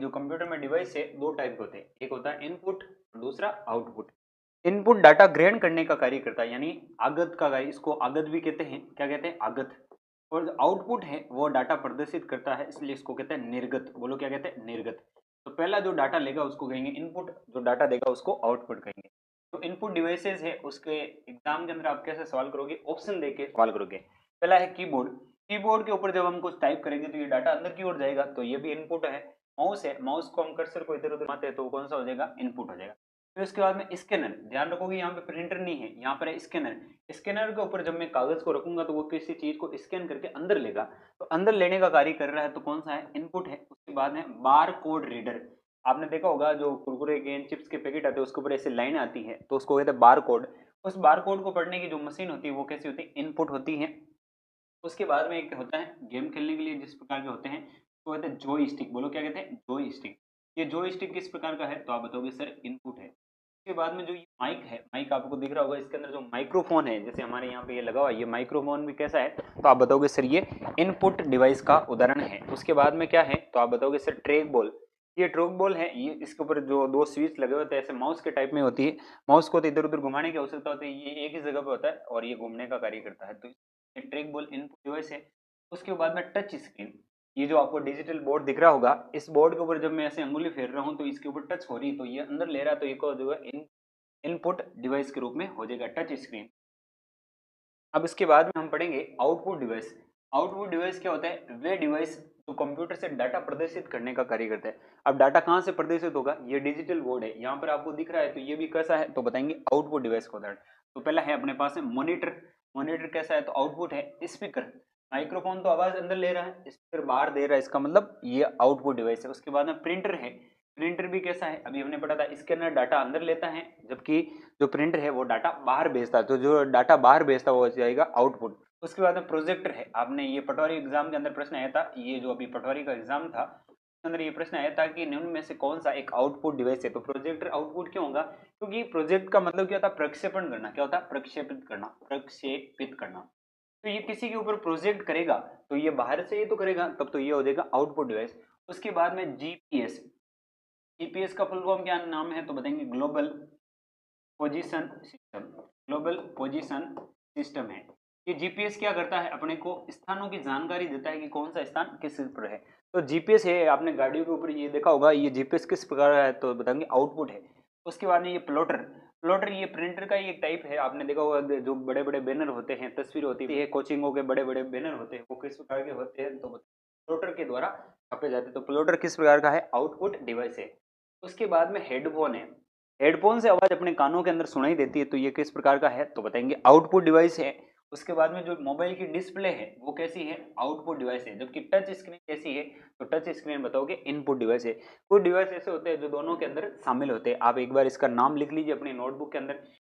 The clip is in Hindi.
जो कंप्यूटर में डिवाइस है दो टाइप के होते हैं, एक होता है इनपुट और दूसरा आउटपुट। इनपुट डाटा ग्रहण करने का कार्य करता है यानी आगत का कार्य, इसको आगत भी कहते हैं, क्या कहते हैं आगत। और जो आउटपुट है वो डाटा प्रदर्शित करता है, इसलिए इसको कहते हैं निर्गत। बोलो क्या कहते हैं निर्गत। तो पहला जो डाटा लेगा उसको कहेंगे इनपुट, जो डाटा देगा उसको आउटपुट कहेंगे। तो इनपुट डिवाइसेस है उसके एग्जाम के अंदर आप कैसे सवाल करोगे, ऑप्शन देके सवाल करोगे। पहला है कीबोर्ड, कीबोर्ड के ऊपर जब हम कुछ टाइप करेंगे तो ये डाटा अंदर की ओर जाएगा, तो ये भी इनपुट है। माउस है, माउस को हम कर्सर को इधर उधर घुमाते हैं तो कौन सा हो जाएगा, इनपुट हो जाएगा। फिर उसके बाद में स्कैनर, ध्यान रखोगे यहाँ पे प्रिंटर नहीं है, यहाँ पर है स्कैनर। स्कैनर के ऊपर जब मैं कागज को रखूंगा तो वो किसी चीज को स्कैन करके अंदर लेगा, तो अंदर लेने का कार्य कर रहा है, तो कौन सा है, इनपुट है। उसके बाद में बार कोड रीडर, आपने देखा होगा जो कुरकुरे के चिप्स के पैकेट आते हैं उसके ऊपर ऐसे लाइन आती है तो उसको कहते हैं बार कोड। उस बार कोड को पढ़ने की जो मशीन होती है वो कैसी होती है, इनपुट होती है। उसके बाद में एक होता है गेम खेलने के लिए जिस प्रकार के होते हैं वो कहते हैं जॉय स्टिक। बोलो क्या कहते हैं, जॉय स्टिक। ये जॉय स्टिक किस प्रकार का है, तो आप बताओगे सर इनपुट है। उसके बाद में जो ये माइक है, माइक आपको दिख रहा होगा, इसके अंदर जो माइक्रोफोन है जैसे हमारे यहाँ पे ये लगा हुआ है, ये माइक्रोफोन भी कैसा है, तो आप बताओगे सर ये इनपुट डिवाइस का उदाहरण है। उसके बाद में क्या है, तो आप बताओगे सर ट्रैक बॉल। ये ट्रैक बॉल है, ये इसके ऊपर जो दो स्विच लगे होते हैं ऐसे माउस के टाइप में होती है, माउस को तो इधर उधर घुमाने की आवश्यकता होती है, ये एक ही जगह पे होता है और ये घूमने का कार्य करता है, तो ट्रैक बॉल इनपुट डिवाइस है। उसके बाद में टच स्क्रीन, ये जो आपको डिजिटल बोर्ड दिख रहा होगा, इस बोर्ड के ऊपर जब मैं ऐसे अंगुली फेर रहा हूँ तो इसके ऊपर टच हो रही है, तो ये अंदर ले रहा है, तो ये जो है इनपुट डिवाइस के रूप में हो जाएगा टच स्क्रीन। अब इसके बाद में हम पढ़ेंगे आउटपुट डिवाइस। आउटपुट डिवाइस क्या होता है, वे डिवाइस जो कंप्यूटर से डाटा प्रदर्शित करने का कार्य करता है। अब डाटा कहाँ से प्रदर्शित होगा, ये डिजिटल बोर्ड है, यहाँ पर आपको दिख रहा है, तो ये भी कैसा है, तो बताएंगे आउटपुट डिवाइस का उदाहरण। तो पहला है अपने पास है मॉनिटर, मॉनिटर कैसा है, तो आउटपुट है। स्पीकर, माइक्रोफोन तो आवाज अंदर ले रहा है, स्पीकर बाहर दे रहा है, इसका मतलब ये आउटपुट डिवाइस है। उसके बाद में प्रिंटर है, प्रिंटर भी कैसा है, अभी हमने पढ़ा था, स्कैनर डाटा अंदर लेता है जबकि जो प्रिंटर है वो डाटा बाहर भेजता है, तो जो डाटा बाहर भेजता है वो हो जाएगा आउटपुट। उसके बाद में प्रोजेक्टर है, आपने ये पटवारी एग्जाम के अंदर प्रश्न आया था, ये जो अभी पटवारी का एग्जाम था उसके अंदर ये प्रश्न आया था कि निम्न में से कौन सा एक आउटपुट डिवाइस है, तो प्रोजेक्टर आउटपुट क्यों होगा, क्योंकि प्रोजेक्ट का मतलब क्या होता है, प्रक्षेपण करना। क्या होता है, प्रक्षेपित करना, प्रक्षेपित करना। तो ये किसी के ऊपर प्रोजेक्ट करेगा तो ये बाहर से ही तो करेगा, तब तो ये हो जाएगा आउटपुट डिवाइस। उसके बाद में जीपीएस, जीपीएस का फुल फॉर्म क्या नाम है, तो बताएंगे global position system, global position system है। ये जीपीएस क्या करता है, अपने को स्थानों की जानकारी देता है कि कौन सा स्थान किस पर है। तो जीपीएस है, आपने गाड़ियों के ऊपर ये देखा होगा, ये जीपीएस किस प्रकार है, तो बताएंगे आउटपुट है। उसके बाद में ये प्लॉटर, प्लॉटर ये प्रिंटर का ही एक टाइप है, आपने देखा होगा जो बड़े बड़े बैनर होते हैं, तस्वीर होती है, कोचिंगों के बड़े बड़े बैनर होते हैं, वो किस प्रकार के होते हैं, तो प्लॉटर के द्वारा छापे जाते हैं। तो प्लॉटर किस प्रकार का है, आउटपुट डिवाइस है। उसके बाद में हेडफोन है, हेडफोन से आवाज अपने कानों के अंदर सुनाई देती है, तो ये किस प्रकार का है, तो बताएंगे आउटपुट डिवाइस है। उसके बाद में जो मोबाइल की डिस्प्ले है वो कैसी है, आउटपुट डिवाइस है। जबकि टच स्क्रीन कैसी है, तो टच स्क्रीन बताओगे इनपुट डिवाइस है। कुछ डिवाइस ऐसे होते हैं जो दोनों के अंदर शामिल होते हैं, आप एक बार इसका नाम लिख लीजिए अपनी नोटबुक के अंदर।